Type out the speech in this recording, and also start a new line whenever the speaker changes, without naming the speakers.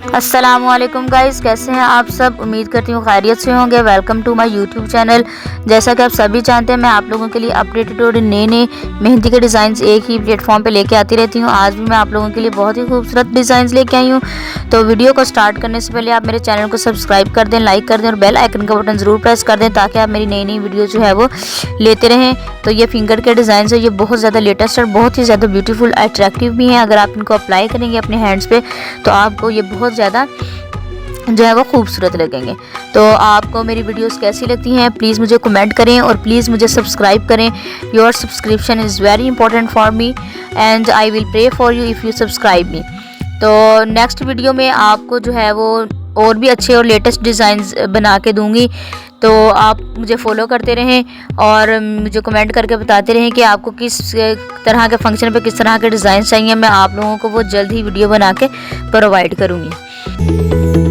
अस्सलामुअलैकुम गाइस, कैसे हैं आप सब। उम्मीद करती हूँ खैरियत से होंगे। Welcome to my YouTube channel. जैसा कि आप सभी जानते हैं, मैं आप लोगों के लिए अपडेटेड और नए नए मेहंदी के डिज़ाइंस एक ही प्लेटफॉर्म पे लेके आती रहती हूँ। आज भी मैं आप लोगों के लिए बहुत ही खूबसूरत डिज़ाइंस लेके आई हूँ। तो वीडियो को स्टार्ट करने से पहले आप मेरे चैनल को सब्सक्राइब कर दें, लाइक कर दें और बेल आइकन का बटन ज़रूर प्रेस कर दें ताकि आप मेरी नई नई वीडियो जो है वो लेते रहें। तो ये फिंगर के डिज़ाइन है, ये बहुत ज़्यादा लेटेस्ट और बहुत ही ज़्यादा ब्यूटीफुल अट्रैक्टिव भी हैं। अगर आप इनको अप्लाई करेंगे अपने हैंड्स पे तो आपको ये बहुत ज़्यादा जो है वो खूबसूरत लगेंगे। तो आपको मेरी वीडियोस कैसी लगती हैं प्लीज़ मुझे कमेंट करें और प्लीज़ मुझे सब्सक्राइब करें। Your subscription is very important for me and I will pray for you if you subscribe me. तो नेक्स्ट वीडियो में आपको जो है वो और भी अच्छे और लेटेस्ट डिज़ाइंस बना के दूँगी। तो आप मुझे फॉलो करते रहें और मुझे कमेंट करके बताते रहें कि आपको किस तरह के फंक्शन पे किस तरह के डिज़ाइन चाहिए। मैं आप लोगों को वो जल्द ही वीडियो बना के प्रोवाइड करूँगी।